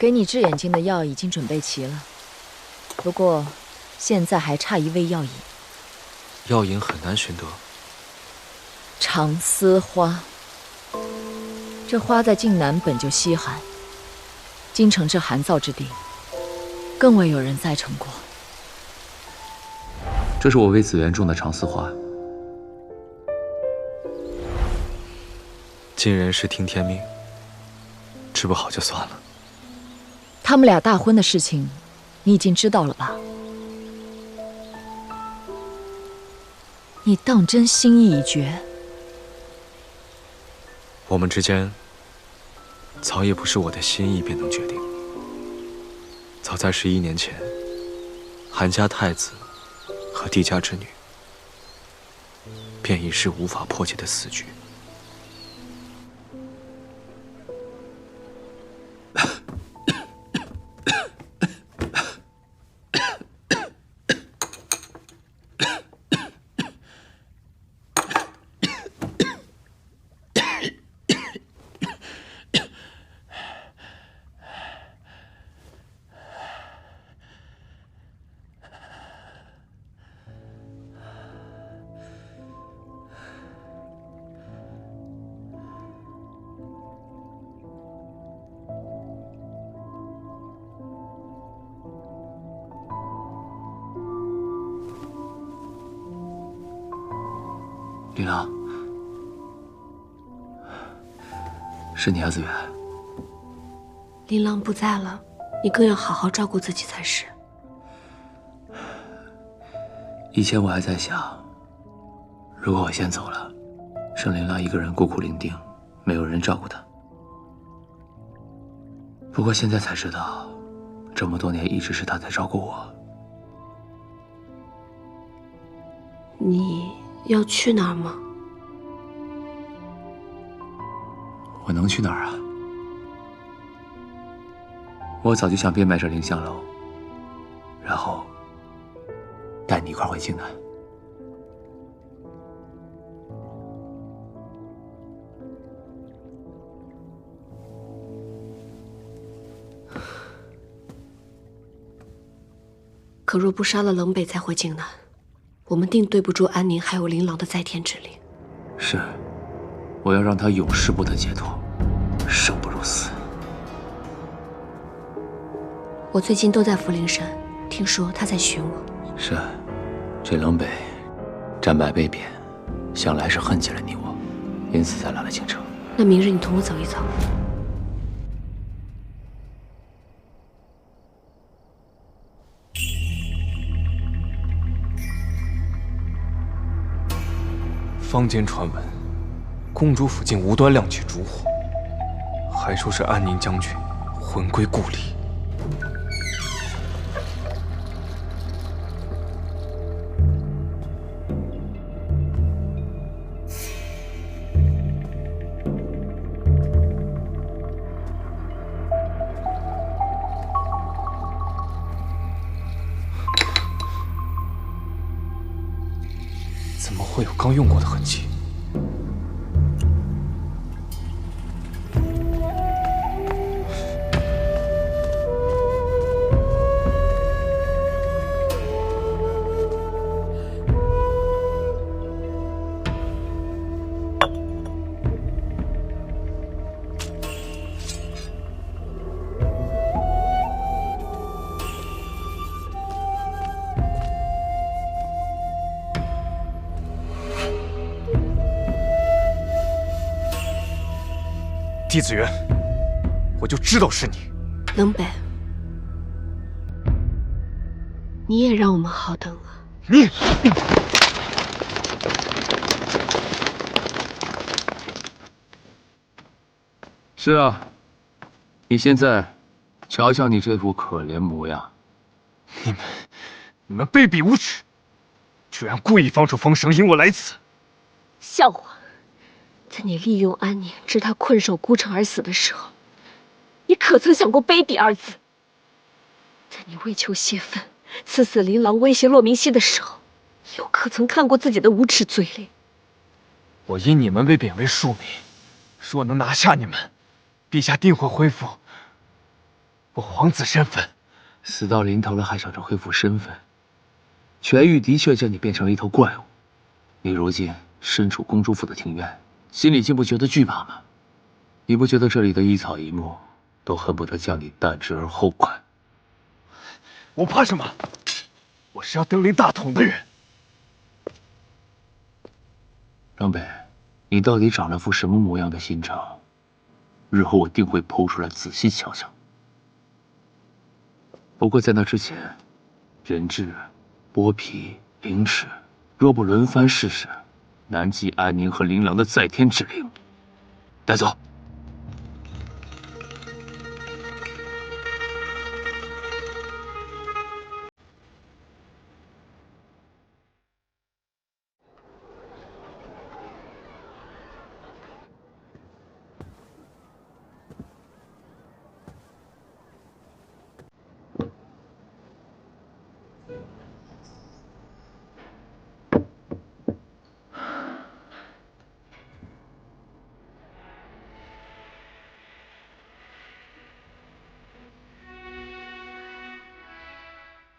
给你治眼睛的药已经准备齐了，不过现在还差一味药引。药引很难寻得。长丝花，这花在晋南本就稀罕，京城这寒燥之地，更未有人栽成过。这是我为紫园种的长丝花。尽人事听天命，治不好就算了。他们俩大婚的事情，你已经知道了吧？你当真心意已决？我们之间，早已不是我的心意便能决定。早在11年前，韩家太子和帝家之女，便已是无法破解的死局。琳琅，是你啊，紫园。琳琅不在了，你更要好好照顾自己才是。以前我还在想，如果我先走了，剩琳琅一个人孤苦伶仃，没有人照顾她。不过现在才知道，这么多年一直是她在照顾我。你要去哪儿吗？我能去哪儿啊？我早就想变卖这凌香楼，然后带你一块回京南。可若不杀了冷北再回京南，我们定对不住安宁还有琳琅的在天之灵。是，我要让他永世不得解脱，生不如死。我最近都在福陵山，听说他在寻我。是，这冷北战败被贬，想来是恨极了你我，因此才来了京城。那明日你同我走一走。坊间传闻，公主府竟无端亮起烛火，还说是安宁将军魂归故里。怎么会有刚用过的痕迹？帝子元，我就知道是你。冷北，你也让我们好等了。你，是啊，你现在瞧瞧你这副可怜模样。你们卑鄙无耻，居然故意放出风声引我来此。笑话！在你利用安宁致他困守孤城而死的时候，你可曾想过卑鄙二字？在你为求泄愤，刺死琳琅威胁骆明熙的时候，又可曾看过自己的无耻嘴脸？我因你们被贬为庶民，若能拿下你们，陛下定会恢复我皇子身份。死到临头了，还想着恢复身份？权欲的确将你变成了一头怪物。你如今身处公主府的庭院，心里竟不觉得惧怕吗？你不觉得这里的一草一木都恨不得将你弹之而后快？我怕什么？我是要登临大统的人。张北，你到底长了副什么模样的心肠？日后我定会剖出来仔细瞧瞧。不过在那之前，人质、剥皮、凌迟，若不轮番试试，难继安宁和琳琅的在天之灵。带走。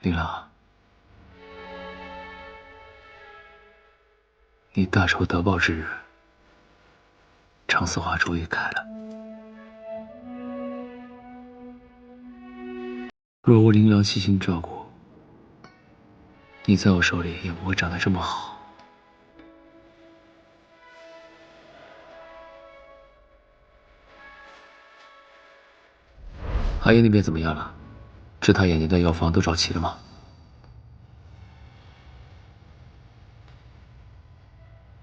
琳琅，你大仇得报之日，长思华终于开了。若无琳琅细心照顾，你在我手里也不会长得这么好。阿爷那边怎么样了？治他眼睛的药方都找齐了吗？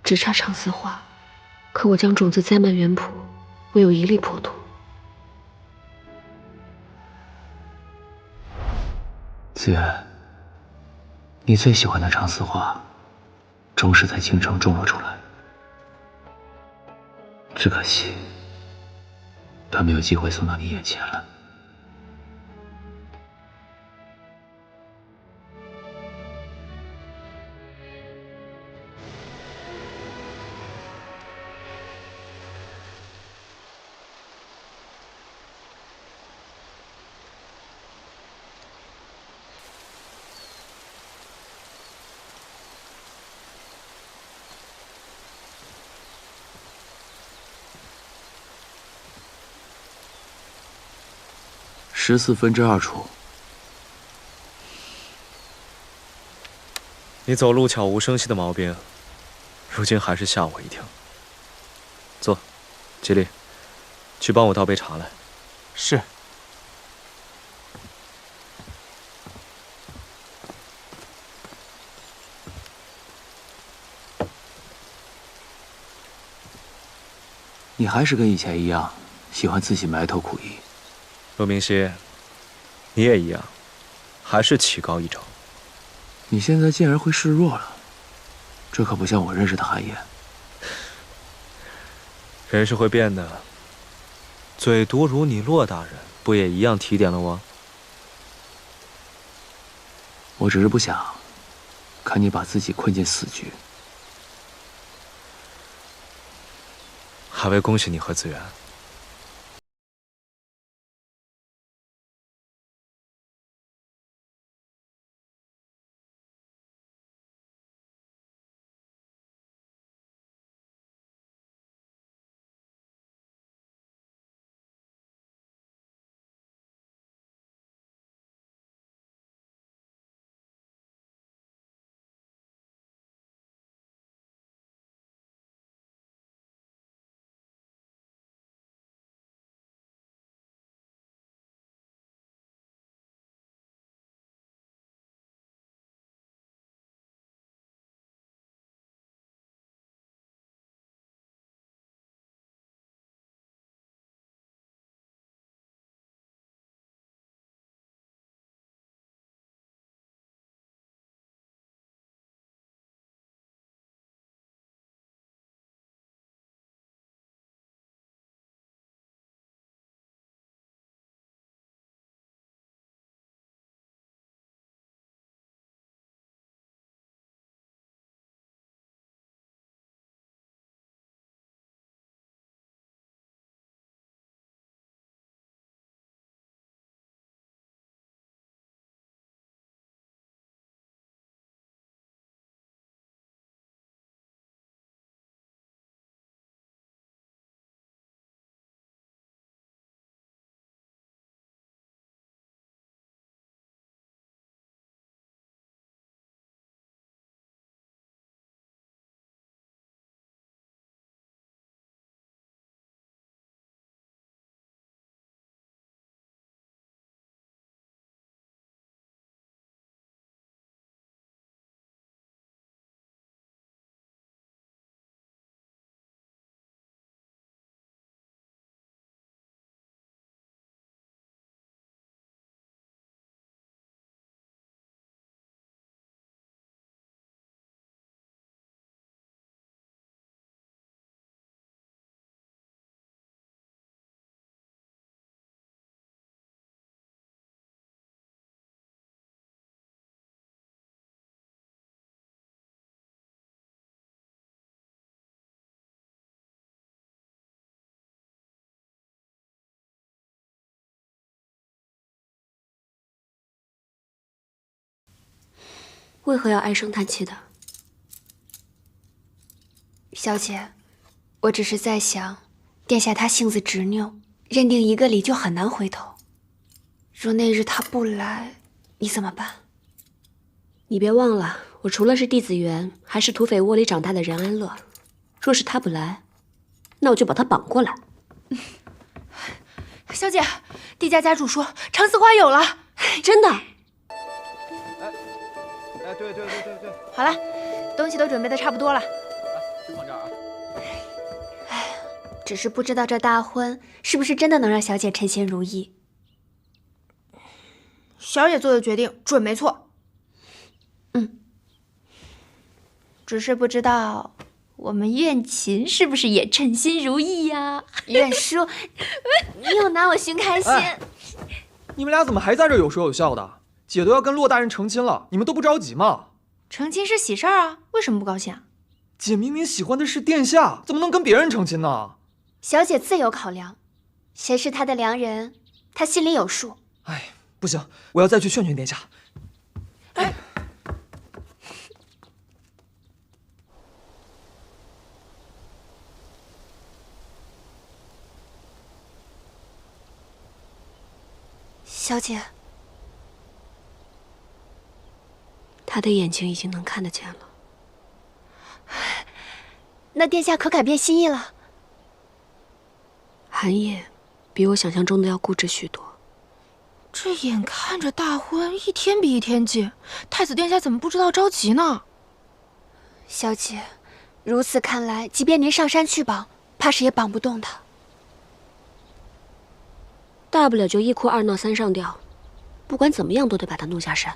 只差长思华，可我将种子栽满园圃，未有一粒破土。子远，你最喜欢的长思华，终是在京城种了出来。只可惜，他没有机会送到你眼前了。14分之2处。你走路悄无声息的毛病，如今还是吓我一跳。坐，吉利，去帮我倒杯茶来。是。你还是跟以前一样，喜欢自己埋头苦役。陆明熙，你也一样，还是棋高一筹。你现在竟然会示弱了，这可不像我认识的韩岩。人是会变的，嘴毒如你骆大人，不也一样提点了我？我只是不想看你把自己困进死局。还未恭喜你和子源。为何要唉声叹气的？小姐，我只是在想，殿下他性子执拗，认定一个理就很难回头。若那日他不来，你怎么办？你别忘了，我除了是弟子园，还是土匪窝里长大的任安乐。若是他不来，那我就把他绑过来。小姐，帝家家主说长丝花有了，真的。哎，对。好了，东西都准备的差不多了。就放这儿啊。只是不知道这大婚是不是真的能让小姐称心如意。小姐做的决定准没错。只是不知道我们苑琴是不是也称心如意呀？苑叔，你又拿我寻开心。你们俩怎么还在这有说有笑的？姐都要跟骆大人成亲了，你们都不着急吗？成亲是喜事儿啊，为什么不高兴？姐明明喜欢的是殿下，怎么能跟别人成亲呢？小姐自有考量，谁是她的良人，她心里有数。哎，不行，我要再去劝劝殿下。哎，小姐，他的眼睛已经能看得见了。那殿下可改变心意了？寒夜比我想象中的要固执许多。这眼看着大婚一天比一天近，太子殿下怎么不知道着急呢？小姐，如此看来，即便您上山去绑，怕是也绑不动他。大不了就一哭二闹三上吊，不管怎么样都得把他弄下山。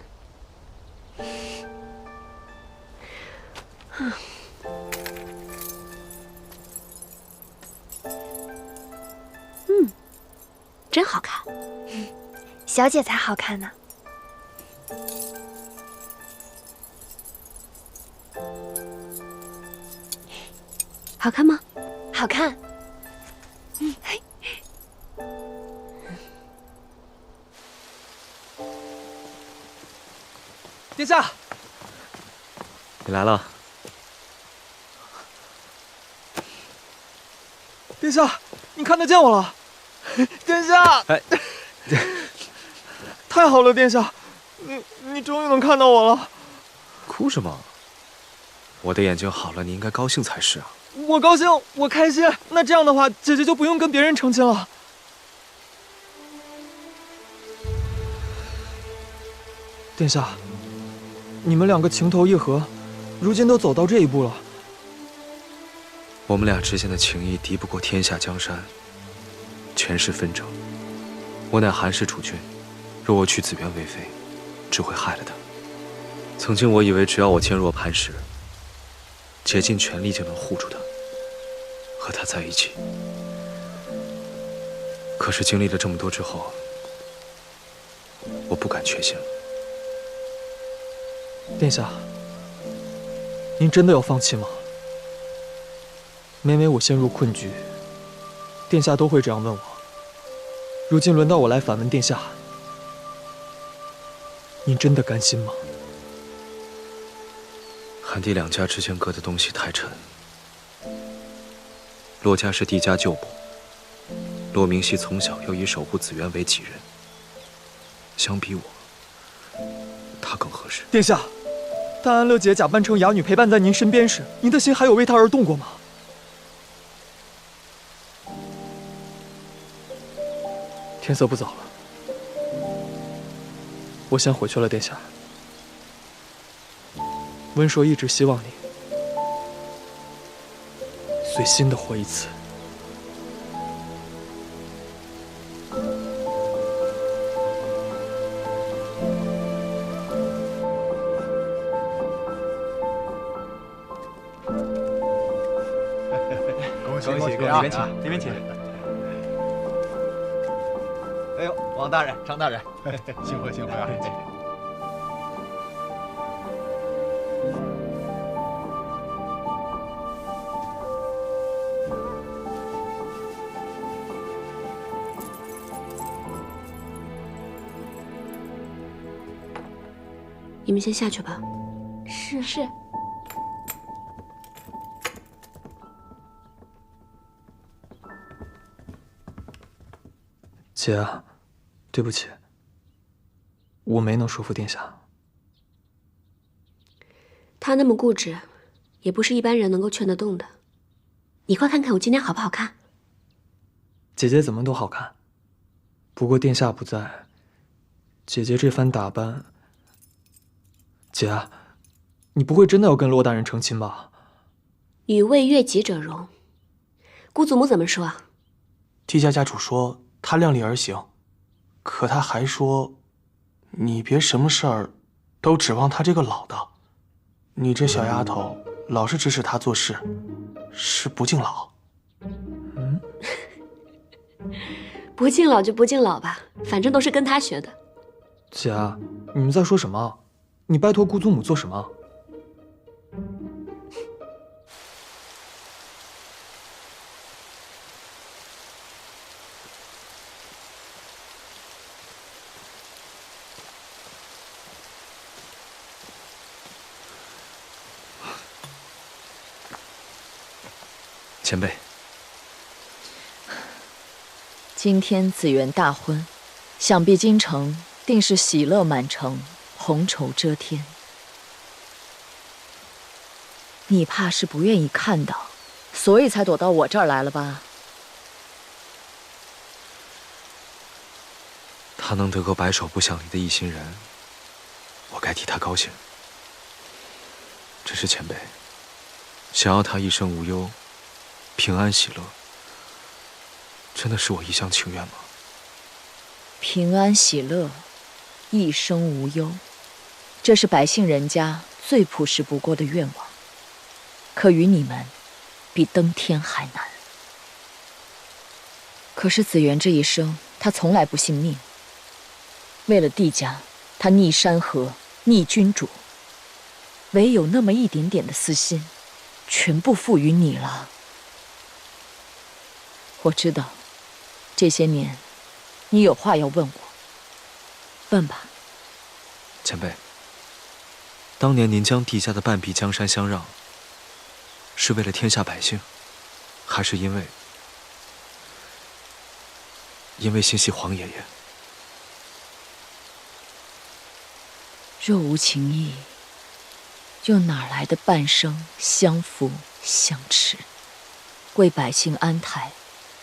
真好看。小姐才好看呢。好看吗？好看。殿下，你来了。殿下，你看得见我了。殿下，哎，太好了，殿下，你终于能看到我了。哭什么？我的眼睛好了，你应该高兴才是啊。我高兴，我开心。那这样的话，姐姐就不用跟别人成亲了。殿下，你们两个情投意合，如今都走到这一步了。我们俩之间的情谊敌不过天下江山，权势纷争。我乃韩氏主君，若我取紫渊为妃，只会害了他。曾经我以为只要我坚若磐石，竭尽全力就能护住他，和他在一起。可是经历了这么多之后，我不敢确信了。殿下，您真的要放弃吗？每每我陷入困局，殿下都会这样问我。如今轮到我来反问殿下，您真的甘心吗？韩帝两家之间隔的东西太沉。骆家是帝家旧部，骆明熙从小又以守护紫渊为己任。相比我，他更合适。殿下，当安乐姐假扮成哑女陪伴在您身边时，您的心还有为她而动过吗？天色不早了，我先回去了，殿下。温硕一直希望你随心的活一次。恭喜恭喜啊！里面请，里面请。哎呦，王大人、张大人，幸会幸会啊！你们先下去吧，是。姐啊，对不起，我没能说服殿下。他那么固执，也不是一般人能够劝得动的。你快看看我今天好不好看？姐姐怎么都好看，不过殿下不在，姐姐这番打扮……姐啊，你不会真的要跟骆大人成亲吧？与位悦己者容。姑祖母怎么说啊？帝家家主说他量力而行，可他还说，你别什么事儿都指望他这个老的。你这小丫头老是指使他做事，是不敬老。不敬老就不敬老吧，反正都是跟他学的。姐啊，你们在说什么？你拜托姑祖母做什么？前辈，今天紫园大婚，想必京城定是喜乐满城，红绸遮天。你怕是不愿意看到，所以才躲到我这儿来了吧？他能得个白首不相离的一心人，我该替他高兴。只是前辈，想要他一生无忧，平安喜乐，真的是我一厢情愿吗？平安喜乐，一生无忧，这是百姓人家最朴实不过的愿望，可与你们比登天还难。可是紫园这一生，他从来不信命。为了帝家，他逆山河，逆君主，唯有那么一点点的私心，全部付于你了。我知道，这些年，你有话要问我，问吧。前辈，当年您将帝家的半壁江山相让，是为了天下百姓，还是因为心系皇爷爷？若无情义，又哪来的半生相扶相持？为百姓安泰，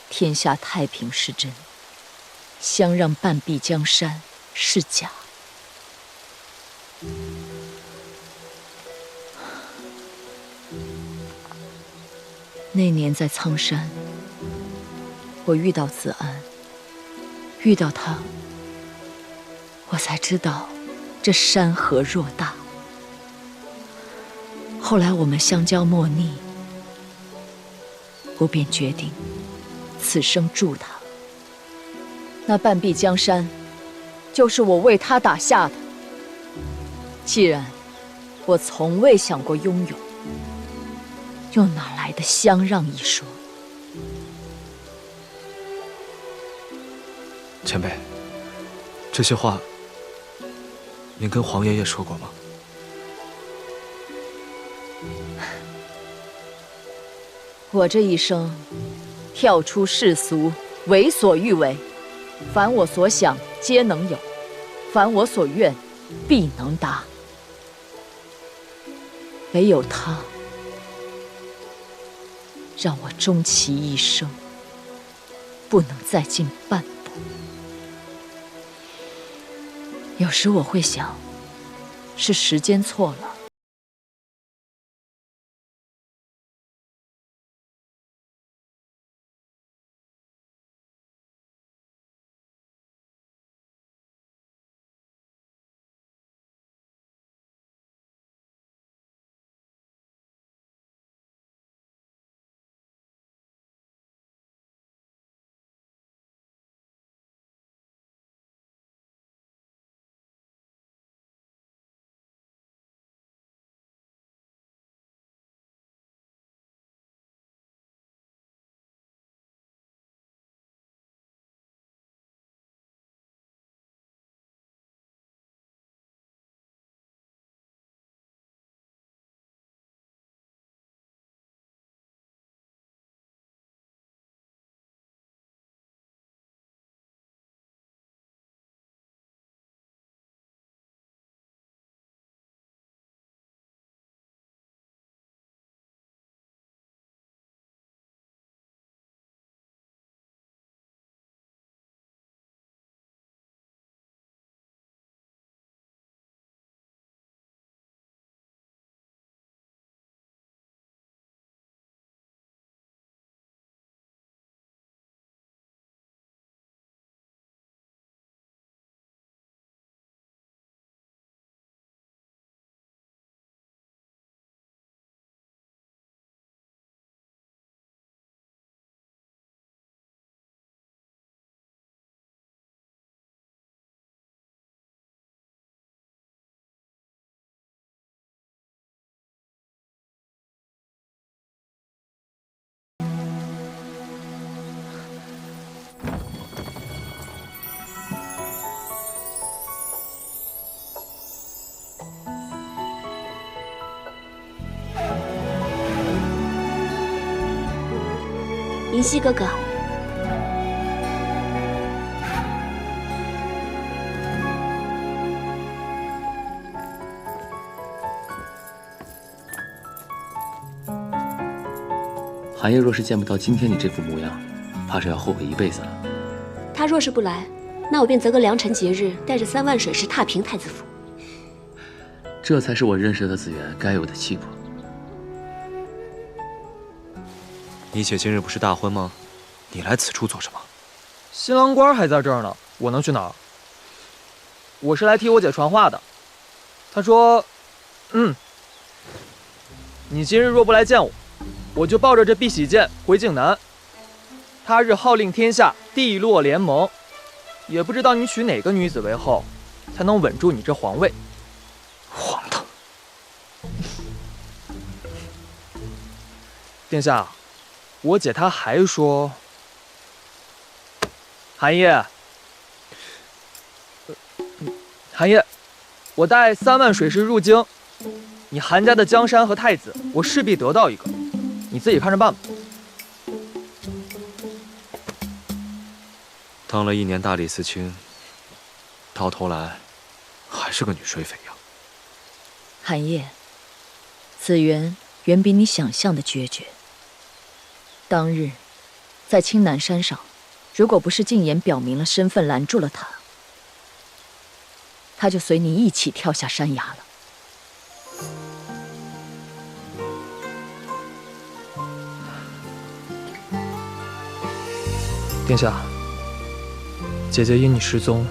天下太平是真，相让半壁江山是假。那年在苍山，我遇到子安，遇到他，我才知道这山河偌大。后来我们相交莫逆，我便决定此生助他。那半壁江山，就是我为他打下的。既然我从未想过拥有，又哪来的相让一说？前辈，这些话您跟皇爷爷说过吗？我这一生跳出世俗，为所欲为，凡我所想皆能有，凡我所愿必能达。唯有他，让我终其一生不能再进半步。有时我会想，是时间错了。灵犀哥哥。寒夜若是见不到今天你这副模样，怕是要后悔一辈子了。他若是不来，那我便择个良辰节日，带着3万水师踏平太子府。这才是我认识的紫园该有的气魄。你姐今日不是大婚吗？你来此处做什么？新郎官还在这儿呢，我能去哪儿？我是来替我姐传话的。她说：“你今日若不来见我，我就抱着这碧玺剑回靖南。他日号令天下，地落联盟。也不知道你娶哪个女子为后，才能稳住你这皇位。”荒唐！殿下，我姐她还说，寒夜，我带3万水师入京，你韩家的江山和太子，我势必得到一个，你自己看着办吧。当了1年大理寺卿，到头来还是个女水匪呀。寒夜，紫园远比你想象的决绝。当日，在青南山上，如果不是禁言表明了身份，拦住了他，他就随你一起跳下山崖了。殿下，姐姐因你失踪，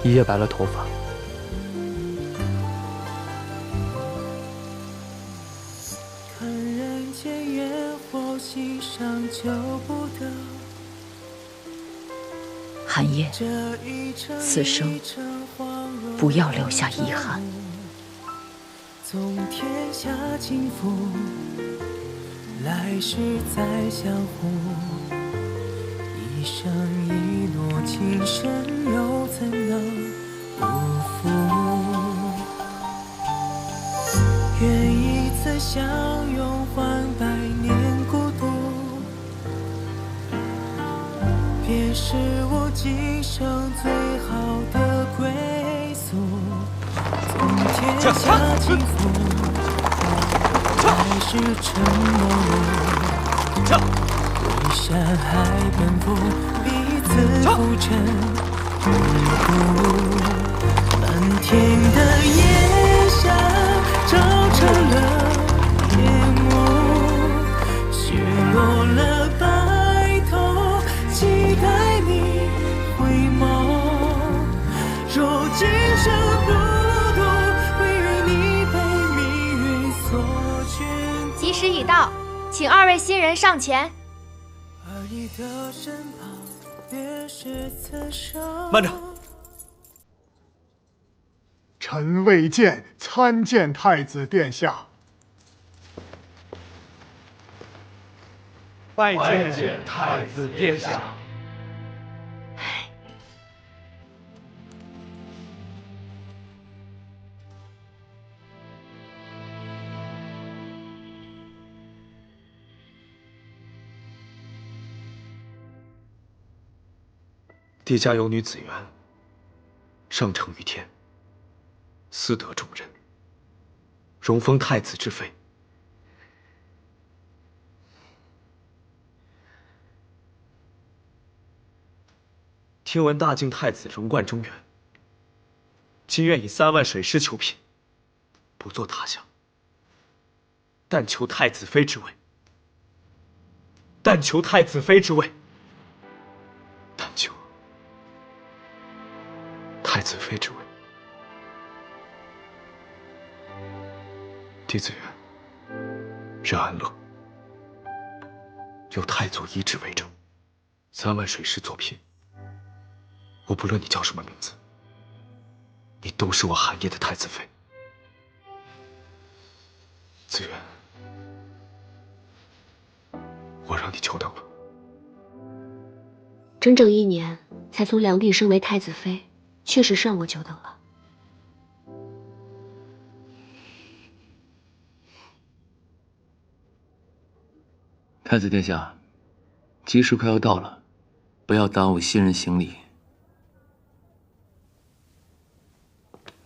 一夜白了头发。寒夜，此生不要留下遗憾。纵天下倾覆，来世再相互。一生一诺，情深又怎能不负？愿一次相拥，换百年孤独。便是我今生最好的归宿。纵天下倾覆，来世承诺。为山海奔赴，彼此浮沉与孤。漫天的夜霞，照彻了夜幕，雪落了白头，期待你回眸。若今生不渡，唯愿你被命运所眷顾。吉时已到，请2位新人上前。而你的身旁，便是此生。慢着！臣未见参见太子殿下。拜见太子殿下。帝家有女紫园，上承于天，私得重任，荣封太子之妃。听闻大靖太子荣冠中原，今愿以3万水师求聘，不做他项，但求太子妃之位，但求太子妃之位，但求太子妃之位。帝子元，任安乐，由太祖遗旨为证，3万水师作聘。我不论你叫什么名字，你都是我寒夜的太子妃。子元，我让你久等了。整整1年才从梁帝升为太子妃，确实是让我久等了。太子殿下，吉时快要到了，不要耽误新人行礼。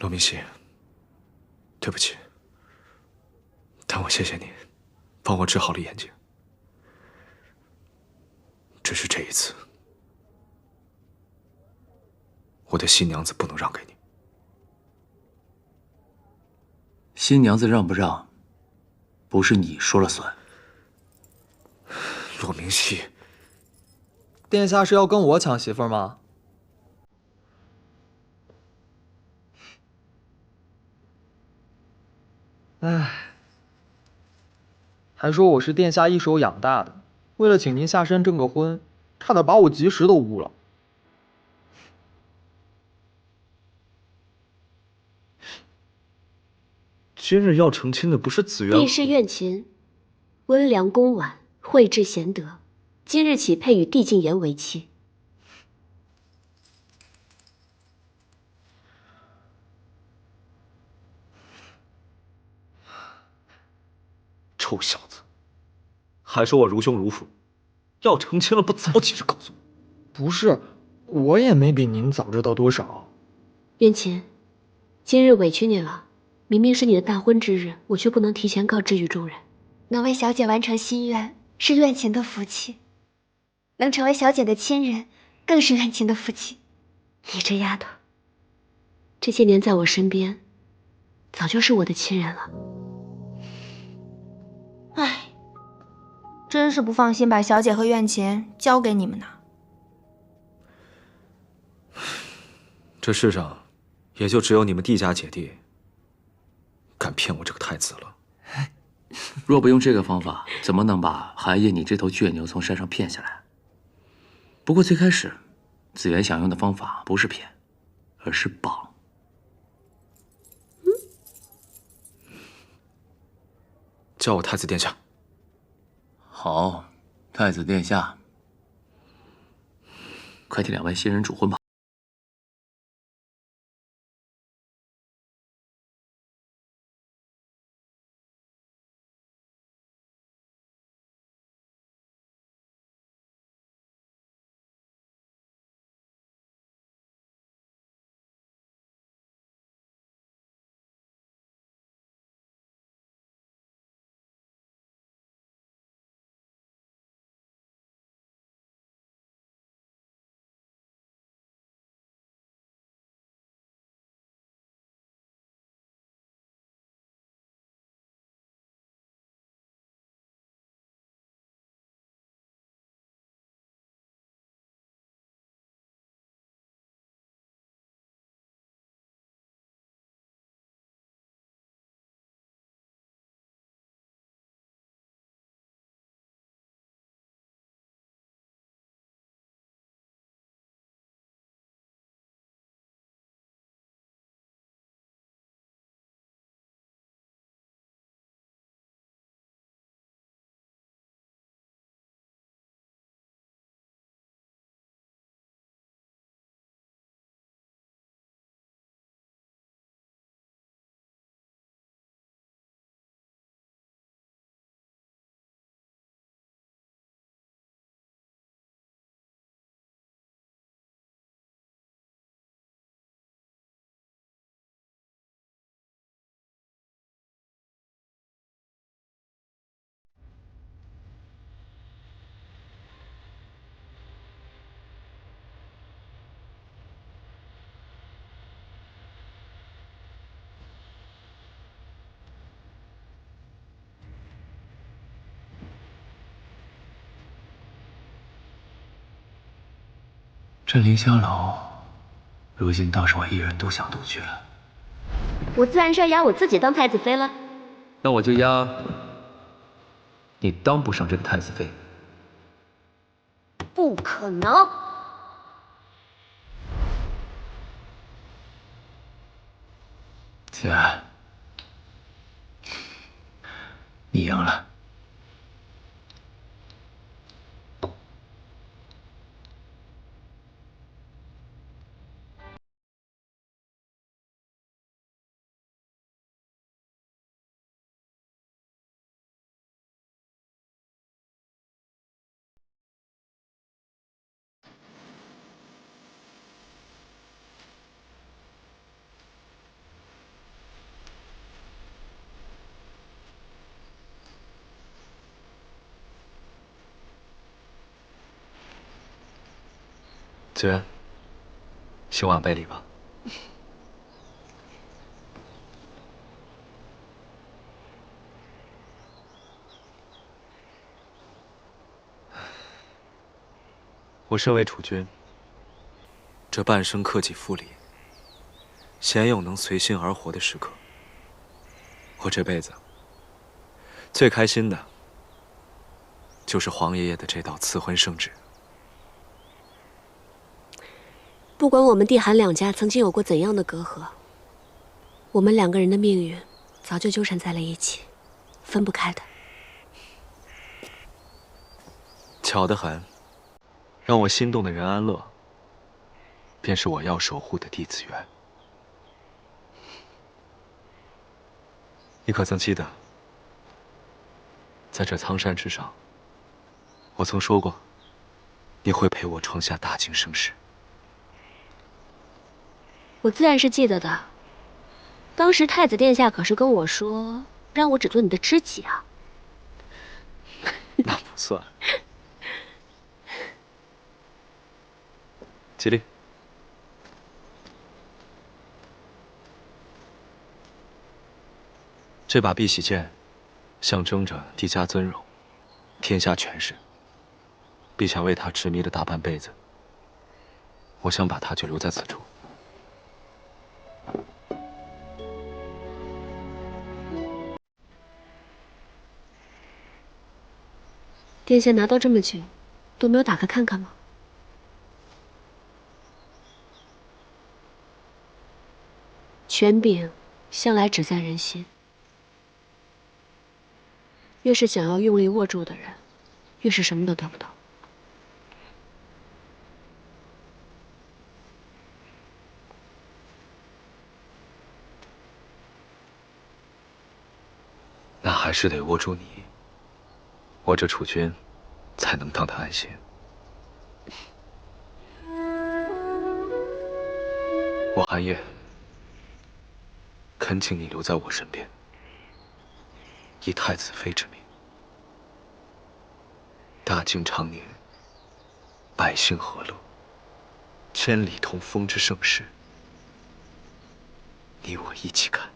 罗明熙，对不起，但我谢谢你，帮我治好了眼睛。只是这一次，我的新娘子不能让给你。新娘子让不让，不是你说了算。罗明熙，殿下是要跟我抢媳妇儿吗？唉，还说我是殿下一手养大的，为了请您下山证个婚，差点把我吉时都误了。今日要成亲的不是紫渊？帝室苑嫔，温良恭婉，惠智贤德，今日起配与帝静言为妻。臭小子，还说我如兄如父，要成亲了不早起去告诉我？不是，我也没比您早知道多少。苑嫔，今日委屈你了。明明是你的大婚之日，我却不能提前告知于众人。能为小姐完成心愿，是苑嫔的福气；能成为小姐的亲人，更是苑嫔的福气。你这丫头，这些年在我身边，早就是我的亲人了。唉，真是不放心把小姐和苑嫔交给你们呢。这世上，也就只有你们帝家姐弟敢骗我这个太子了。若不用这个方法，怎么能把寒夜你这头倔牛从山上骗下来？不过最开始，紫渊想用的方法不是骗，而是绑。叫我太子殿下。好，太子殿下，快替两位新人主婚吧。这凌香楼，如今倒是我一人独享独居了。我自然是要压我自己当太子妃了。那我就压你当不上这个太子妃。不可能！子安，你赢了。子渊，洗碗备礼吧。我身为储君，这半生克己复礼，鲜有能随心而活的时刻。我这辈子最开心的，就是皇爷爷的这道赐婚圣旨。不管我们帝韩两家曾经有过怎样的隔阂，我们两个人的命运早就纠缠在了一起，分不开的。巧得很，让我心动的任安乐，便是我要守护的弟子渊。你可曾记得，在这苍山之上，我曾说过，你会陪我闯下大经盛世。我自然是记得的。当时太子殿下可是跟我说，让我只做你的知己啊。那不算。起立。这把碧玺剑，象征着帝家尊荣，天下权势。陛下为他痴迷了大半辈子，我想把他就留在此处。殿下拿到这么久，都没有打开看看吗？权柄向来只在人心，越是想要用力握住的人，越是什么都得不到。那还是得握住你，我这储君才能当他安心。我韩烨恳请你留在我身边，以太子妃之名，大清常年，百姓和乐，千里同风之盛世，你我一起看。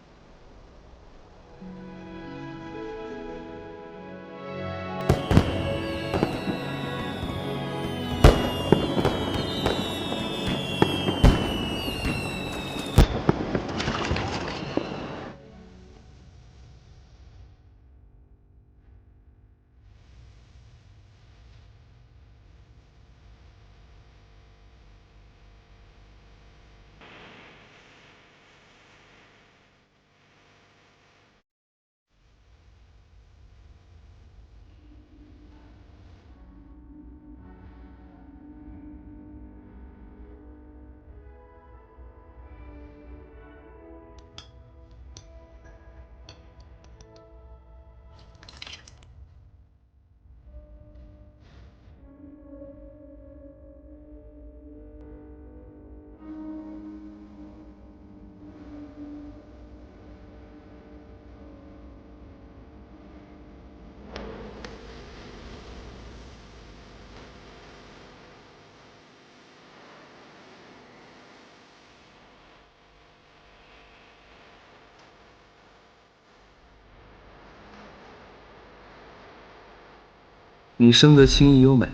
你生得清逸优美，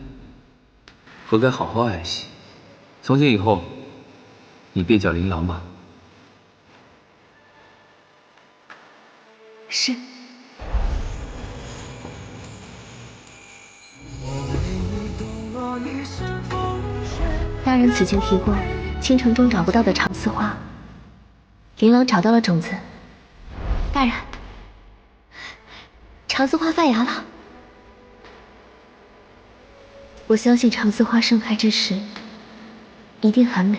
何该好好爱惜？从今以后，你便叫琳琅吧。是。大人此前提过，青城中找不到的长丝花，琳琅找到了种子。大人，长丝花发芽了。我相信长丝花盛开之时，一定很美。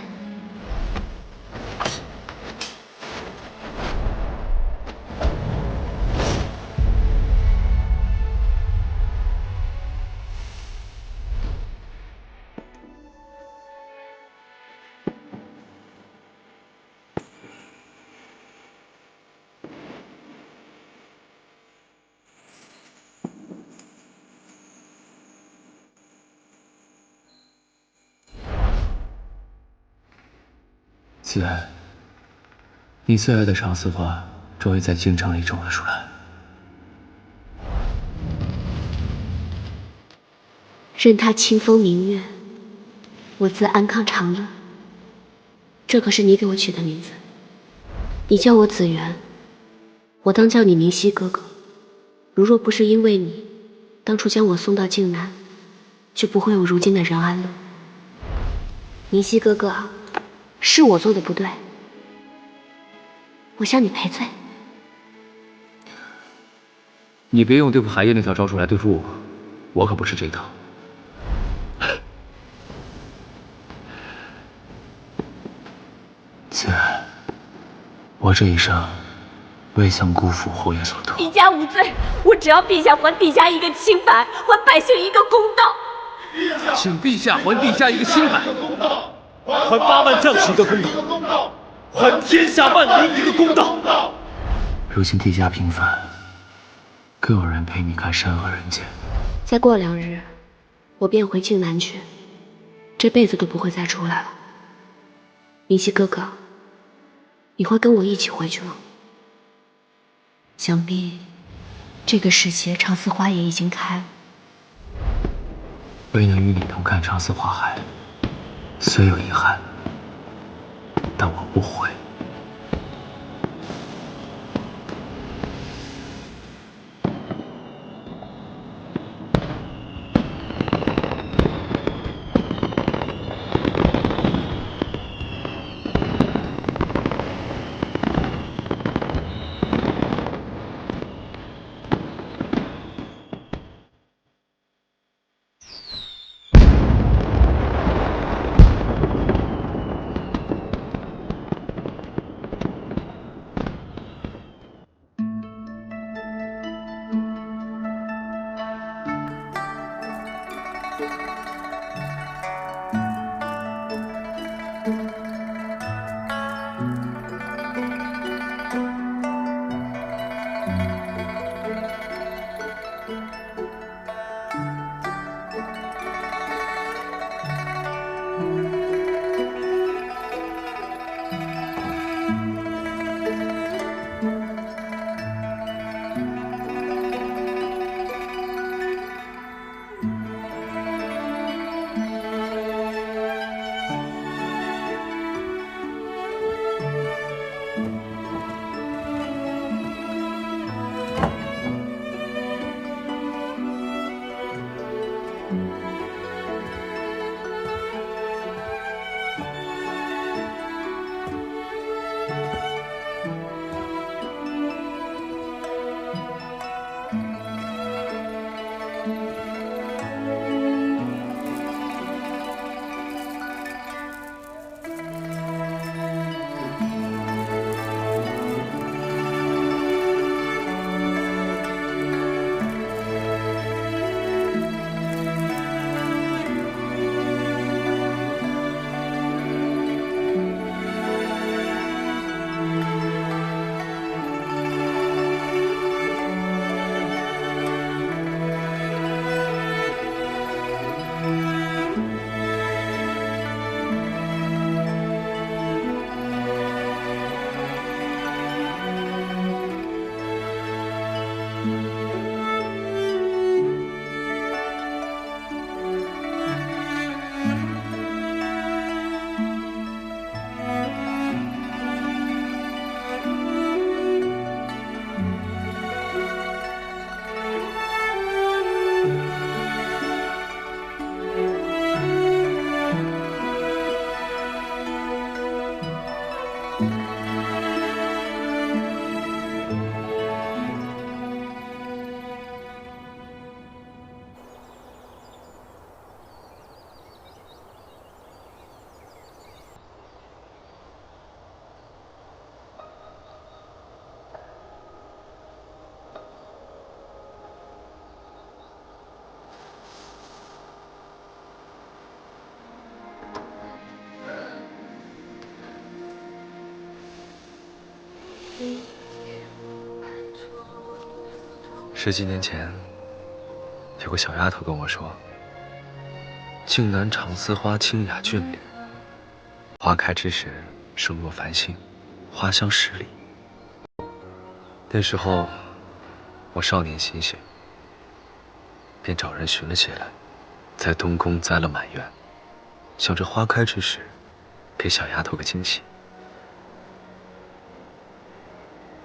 子安，你最爱的长丝花终于在京城里种了出来。任他清风明月，我自安康长乐。这可是你给我取的名字。你叫我子源，我当叫你明熙哥哥。如若不是因为你当初将我送到靖南，就不会有如今的任安乐。明熙哥哥，是我做的不对，我向你赔罪。你别用对付海夜那条招数来对付我，我可不吃这套。子安，我这一生未曾辜负侯爷所托。陛下无罪，我只要陛下还陛下一个清白，还百姓一个公道。请陛下还陛下一个清白，还8万将士一个公道，还天下万民一个公道。如今地价平凡，更有人陪你看山河人间。再过2日，我便回靖南去，这辈子都不会再出来了。明熙哥哥，你会跟我一起回去吗？想必这个时节长丝花也已经开了。未能与你同看长丝花海，虽有遗憾，但我不悔。10几年前，有个小丫头跟我说，靖南长丝花清雅峻丽，花开之时声若繁星，花香十里。那时候我少年心性，便找人寻了些来，在东宫栽了满园，想着花开之时，给小丫头个惊喜。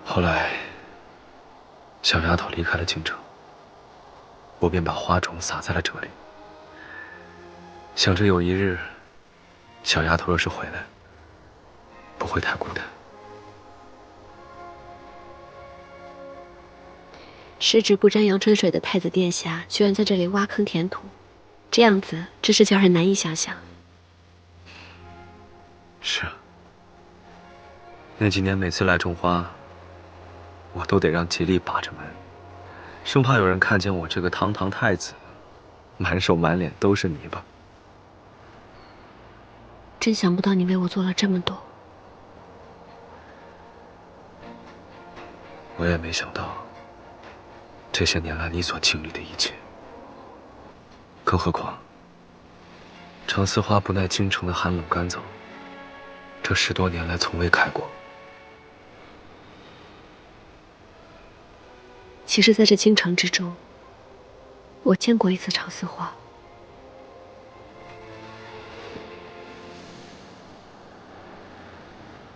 后来，小丫头离开了京城，我便把花种撒在了这里，想着有一日，小丫头若是回来，不会太孤单。十指不沾阳春水的太子殿下，居然在这里挖坑填土，这样子真是叫人难以想象。是啊，那几年每次来种花，我都得让吉利把着门，生怕有人看见我这个堂堂太子，满手满脸都是泥巴。真想不到你为我做了这么多。我也没想到，这些年来你所经历的一切。更何况，长丝花不耐京城的寒冷干燥，这10多年来从未开过。其实，在这京城之中，我见过一次长丝花。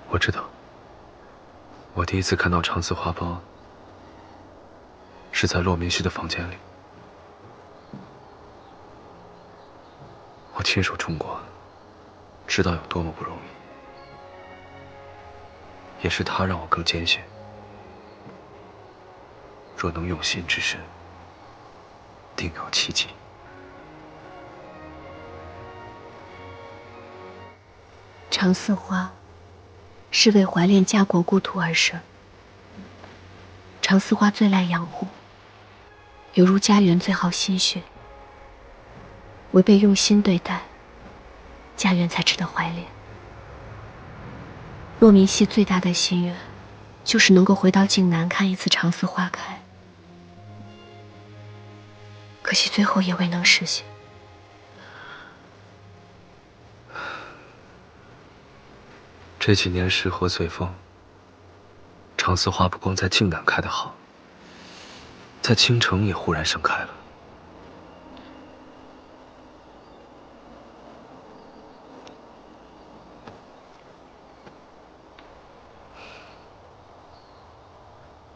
我知道，我第一次看到长丝花苞，是在骆明熙的房间里。我亲手种过，知道有多么不容易。也是他让我更坚信，若能用心之深，定有奇迹。长丝花是为怀恋家国故土而生。长丝花最赖养护，犹如家园最耗心血。唯被用心对待，家园才值得怀恋。骆明熙最大的心愿，就是能够回到晋南看一次长丝花开，可惜最后也未能实现。这几年时河随风，长丝花不光在晋南开得好，在京城也忽然盛开了。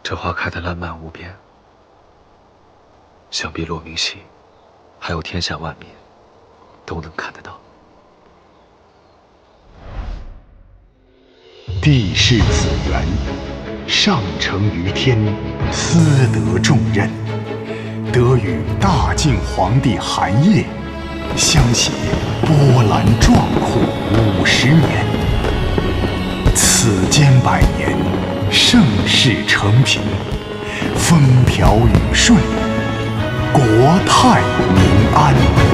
这花开得烂漫无边，想必骆明熙，还有天下万民，都能看得到。帝释子元，上承于天，私得重任，得与大晋皇帝韩烨相携波澜壮阔50年。此间100年，盛世承平，风调雨顺，国泰民安。